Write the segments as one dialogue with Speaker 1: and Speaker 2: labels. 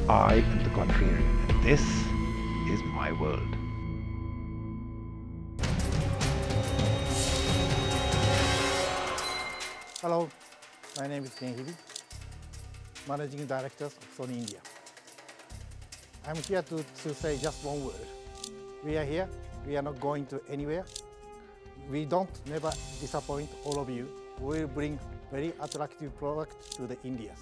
Speaker 1: I am the contrarian, and this is my world.
Speaker 2: Hello, my name is Kenhiri, Managing Director of Sony India. I'm here to say just one word. We are here, we are not going to anywhere. We don't never disappoint all of you. We will bring very attractive products to the Indians.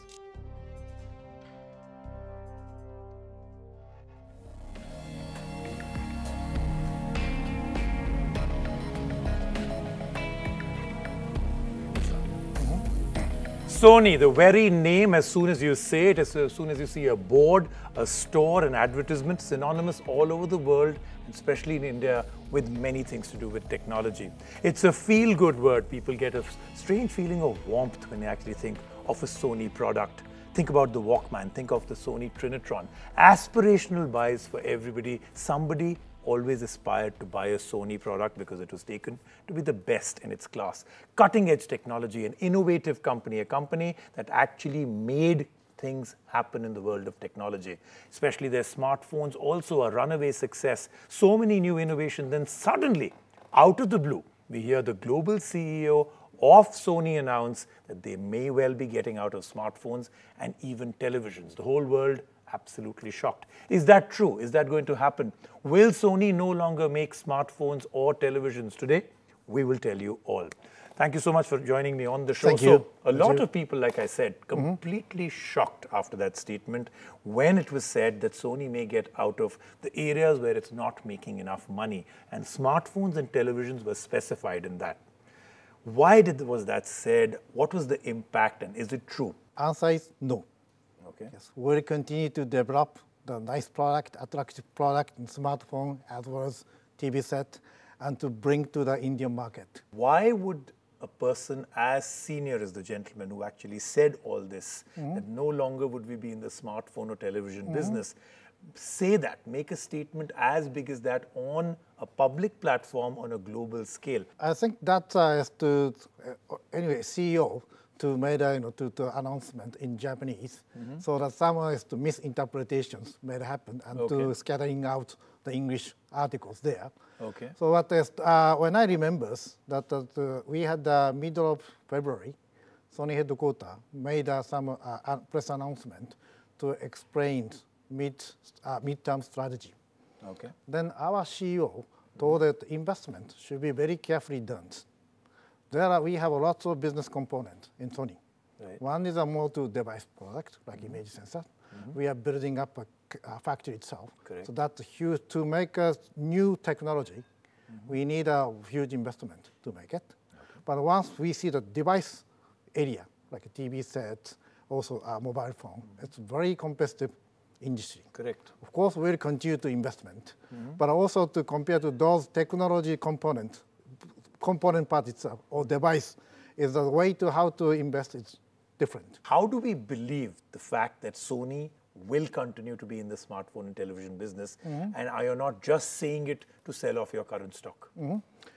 Speaker 3: Sony, the very name, as soon as you say it, as soon as you see a board, a store, an advertisement, synonymous all over the world, especially in India, with many things to do with technology. It's a feel-good word. People get a strange feeling of warmth when they actually think of a Sony product. Think about the Walkman, think of the Sony Trinitron. Aspirational buys for everybody. Somebody always aspired to buy a Sony product because it was taken to be the best in its class. Cutting-edge technology, an innovative company, a company that actually made things happen in the world of technology. Especially their smartphones, also a runaway success. So many new innovations, then suddenly, out of the blue, we hear the global CEO of Sony announce that they may well be getting out of smartphones and even televisions. The whole world absolutely shocked. Is that true? Is that going to happen? Will Sony no longer make smartphones or televisions today? We will tell you all. Thank you so much for joining me on the show.
Speaker 2: Thank you.
Speaker 3: A lot of people, like I said, completely shocked after that statement when it was said that Sony may get out of the areas where it's not making enough money. And smartphones and televisions were specified in that. Why was that said? What was the impact, and is it true?
Speaker 2: Answer is no.
Speaker 3: Okay.
Speaker 2: Yes, we'll continue to develop the nice product, attractive product in smartphone as well as TV set, and to bring to the Indian market.
Speaker 3: Why would a person as senior as the gentleman who actually said all this, that no longer would we be in the smartphone or television business, say that, make a statement as big as that on a public platform on a global scale?
Speaker 2: I think that is to, anyway, CEO to make a to announcement in Japanese, so that some is to misinterpretations may happen and to scattering out the English articles there.
Speaker 3: Okay.
Speaker 2: So what is, when I remember that we had the middle of February, Sony headquarters made some press announcement to explain midterm strategy.
Speaker 3: Okay.
Speaker 2: Then our CEO told that investment should be very carefully done. We have a lot of business components in Sony. Right. One is a more to device product, like image sensor. We are building up a factory itself.
Speaker 3: Correct.
Speaker 2: So that's huge. To make a new technology, we need a huge investment to make it. Okay. But once we see the device area, like a TV set, also a mobile phone, it's very competitive industry.
Speaker 3: Correct.
Speaker 2: Of course, we'll continue to investment, but also to compare to those technology component part itself or device is the way to how to invest is different.
Speaker 3: How do we believe the fact that Sony will continue to be in the smartphone and television business, and are you not just saying it to sell off your current stock?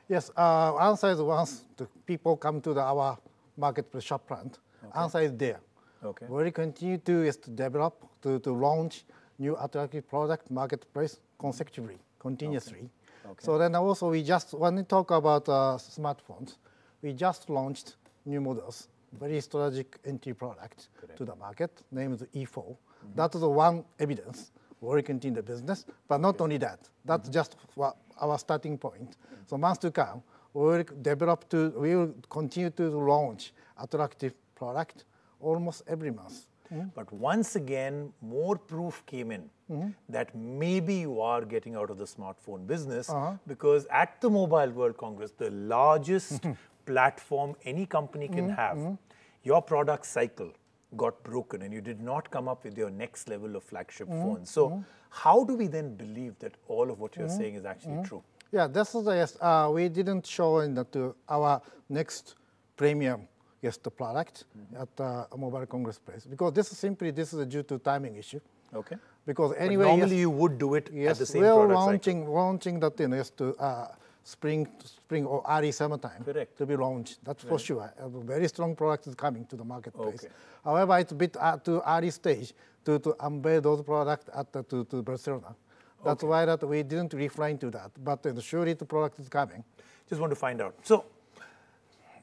Speaker 2: Yes, answer is once the people come to our marketplace shop plant, answer is there.
Speaker 3: Okay.
Speaker 2: We'll continue to develop, to launch new attractive product marketplace consecutively, continuously. Okay. So then also when we talk about smartphones, we just launched new models, very strategic entry product to the market, named E4. That is the one evidence we'll continue the business, but not only that, that's just our starting point. So months to come, we will continue to launch attractive product almost every month.
Speaker 3: But once again, more proof came in that maybe you are getting out of the smartphone business because at the Mobile World Congress, the largest platform any company can have, your product cycle got broken and you did not come up with your next level of flagship phone. So how do we then believe that all of what you're saying is actually true?
Speaker 2: Yeah, this is we didn't show in our next premium the product at a Mobile Congress place because this is due to timing issue.
Speaker 3: Okay.
Speaker 2: Because anyway,
Speaker 3: but normally you would do it at the same product cycle.
Speaker 2: launching that to spring or early summertime to be launched. That's for sure. A very strong product is coming to the marketplace. Okay. However, it's a bit too early stage to unveil those products to Barcelona. That's why that we didn't refrain to that, but surely the product is coming.
Speaker 3: Just want to find out. So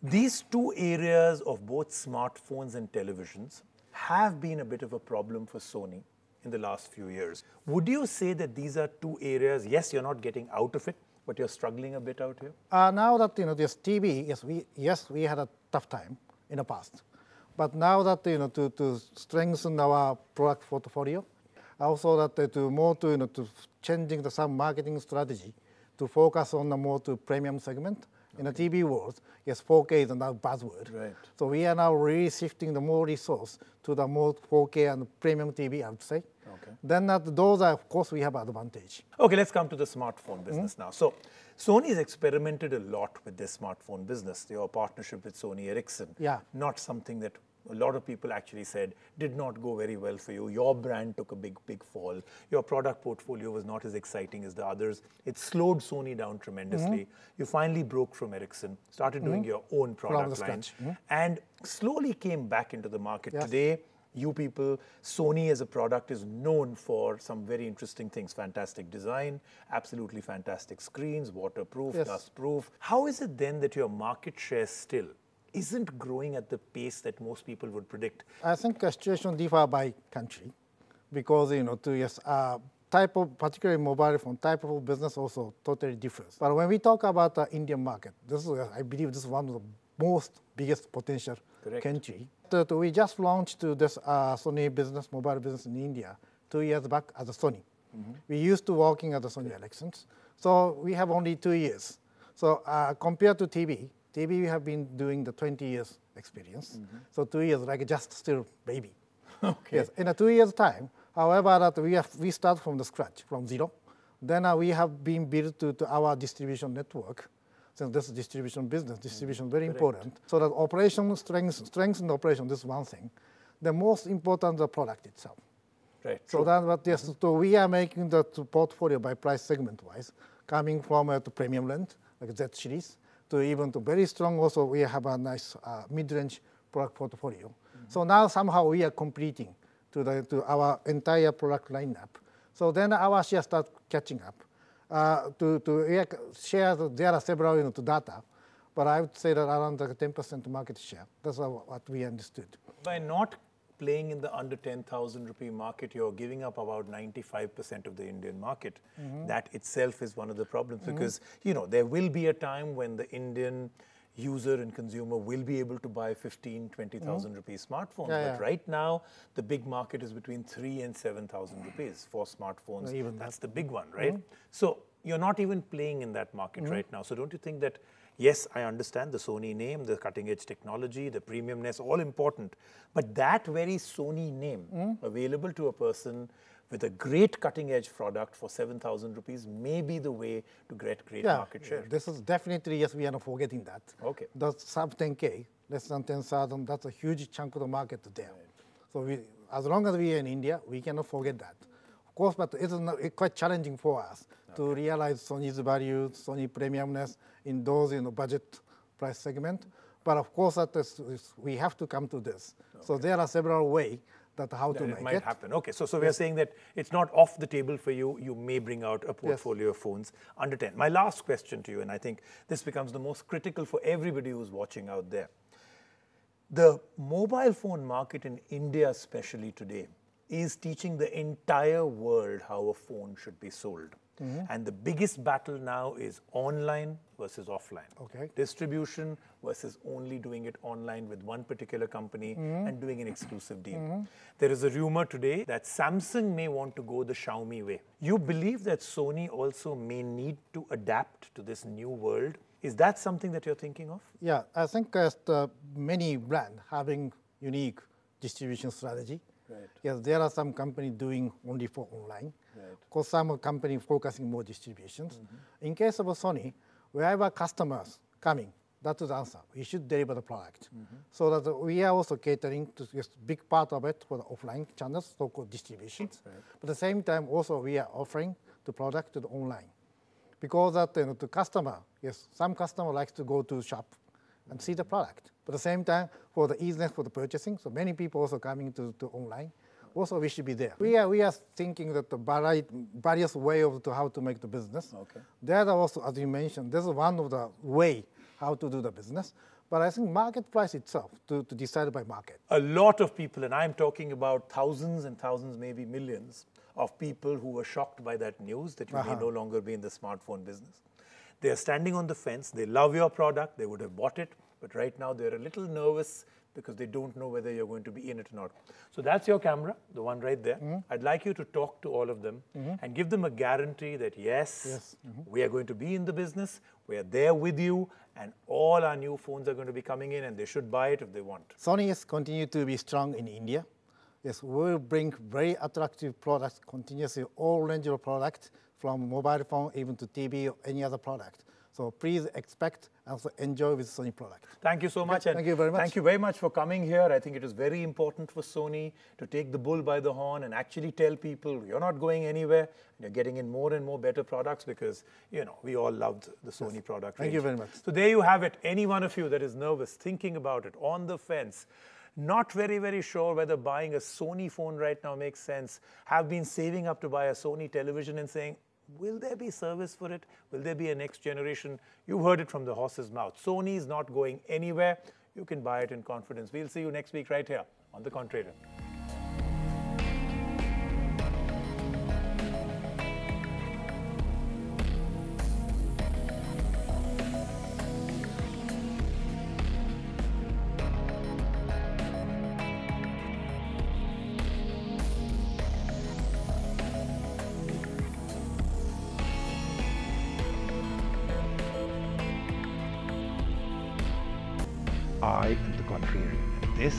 Speaker 3: these two areas of both smartphones and televisions have been a bit of a problem for Sony in the last few years. Would you say that these are two areas, yes, you're not getting out of it, but you're struggling a bit out here?
Speaker 2: Now that this TV, yes, we had a tough time in the past, but now that to strengthen our product portfolio, also that to changing some marketing strategy to focus on the more premium segment. In the TV world, yes, 4K is now buzzword.
Speaker 3: Right.
Speaker 2: So we are now really shifting the more resource to the more 4K and premium TV, I would say.
Speaker 3: Okay.
Speaker 2: Then those are, of course, we have advantage.
Speaker 3: Okay, let's come to the smartphone business now. So Sony's experimented a lot with their smartphone business. Your partnership with Sony Ericsson, not something that a lot of people actually said did not go very well for you. Your brand took a big fall. Your product portfolio was not as exciting as the others. It slowed Sony down tremendously. You finally broke from Ericsson, started doing your own product line, and slowly came back into the market.
Speaker 2: Yes.
Speaker 3: Today, you people, Sony as a product is known for some very interesting things. Fantastic design, absolutely fantastic screens, waterproof, dustproof. How is it then that your market share still isn't growing at the pace that most people would predict?
Speaker 2: I think the situation differs by country because, type of, particularly mobile phone, type of business also totally differs. But when we talk about the Indian market, this is, I believe this is one of the most biggest potential country. We just launched this Sony business, mobile business in India 2 years back as a Sony. We used to working at the Sony Elections. So we have only 2 years. So compared to TV we have been doing the 20 years experience. So 2 years like just still baby.
Speaker 3: Okay.
Speaker 2: Yes, in a 2 years time, however, that we start from the scratch, from zero. Then we have been built to our distribution network. So this distribution business, distribution very important. So that operation strengthen the operation, this is one thing. The most important the product itself.
Speaker 3: Right.
Speaker 2: So that what so we are making the portfolio by price segment wise, coming from the premium end, like Z series, to even to very strong also we have a nice mid-range product portfolio. So now somehow we are completing to our entire product lineup. So then our share start catching up. To share, there are several data, but I would say that around 10% market share. That's what we understood.
Speaker 3: By not playing in the under 10,000 rupee market, you're giving up about 95% of the Indian market. That itself is one of the problems because, there will be a time when the Indian user and consumer will be able to buy 15, 20,000 rupees smartphones. But right now, the big market is between 3 and 7,000 rupees for smartphones.
Speaker 2: Even
Speaker 3: that's the big one, right? So you're not even playing in that market right now. So don't you think that, yes, I understand the Sony name, the cutting edge technology, the premiumness, all important. But that very Sony name available to a person with a great cutting-edge product for 7,000 rupees may be the way to get great market share.
Speaker 2: This is definitely, yes, we are not forgetting that.
Speaker 3: Okay.
Speaker 2: That's sub 10K, less than 10,000, that's a huge chunk of the market there. So as long as we are in India, we cannot forget that. Of course, but it's quite challenging for us to realize Sony's value, Sony premiumness in those budget price segment. But of course, we have to come to this. So there are several ways that how to make it.
Speaker 3: It might happen. Okay, so we are saying that it's not off the table for you. You may bring out a portfolio of phones under 10. My last question to you, and I think this becomes the most critical for everybody who's watching out there. The mobile phone market in India especially today is teaching the entire world how a phone should be sold. And the biggest battle now is online versus offline.
Speaker 2: Okay.
Speaker 3: Distribution versus only doing it online with one particular company and doing an exclusive deal. There is a rumor today that Samsung may want to go the Xiaomi way. You believe that Sony also may need to adapt to this new world? Is that something that you're thinking of?
Speaker 2: Yeah, I think many brands having unique distribution strategy.
Speaker 3: Right.
Speaker 2: Yes, there are some companies doing only for online.
Speaker 3: Right.
Speaker 2: Of course, some companies focusing more distributions. In case of Sony, wherever customers coming, that is the answer. We should deliver the product. So that we are also catering to just big part of it for the offline channels, so-called distributions. Right. But at the same time, also we are offering the product to the online. Because that the customer, yes, some customer likes to go to shop and see the product. But at the same time, for the easiness for the purchasing, so many people also coming to online. Also, we should be there. We are thinking that the various ways of how to make the business.
Speaker 3: Okay.
Speaker 2: There are also, as you mentioned, this is one of the way how to do the business. But I think market price itself to decide by market.
Speaker 3: A lot of people, and I'm talking about thousands and thousands, maybe millions of people who were shocked by that news that you may no longer be in the smartphone business. They are standing on the fence. They love your product. They would have bought it. But right now, they're a little nervous because they don't know whether you're going to be in it or not. So that's your camera, the one right there. I'd like you to talk to all of them and give them a guarantee that, yes, we are going to be in the business. We are there with you. And all our new phones are going to be coming in, and they should buy it if they want.
Speaker 2: Sony has continued to be strong in India. Yes, we'll bring very attractive products continuously, all range of products, from mobile phone even to TV or any other product. So please expect and also enjoy with Sony product.
Speaker 3: Thank you so much.
Speaker 2: Thank you very much.
Speaker 3: Thank you very much for coming here. I think it is very important for Sony to take the bull by the horn and actually tell people you're not going anywhere. You're getting in more and more better products because, you know, we all loved the Sony product range.
Speaker 2: Thank you very much.
Speaker 3: So there you have it. Any one of you that is nervous, thinking about it, on the fence, not very, very sure whether buying a Sony phone right now makes sense, have been saving up to buy a Sony television and saying, will there be service for it? Will there be a next generation? You heard it from the horse's mouth. Sony is not going anywhere. You can buy it in confidence. We'll see you next week right here on The Contrarian.
Speaker 1: I am The Contrarian, and this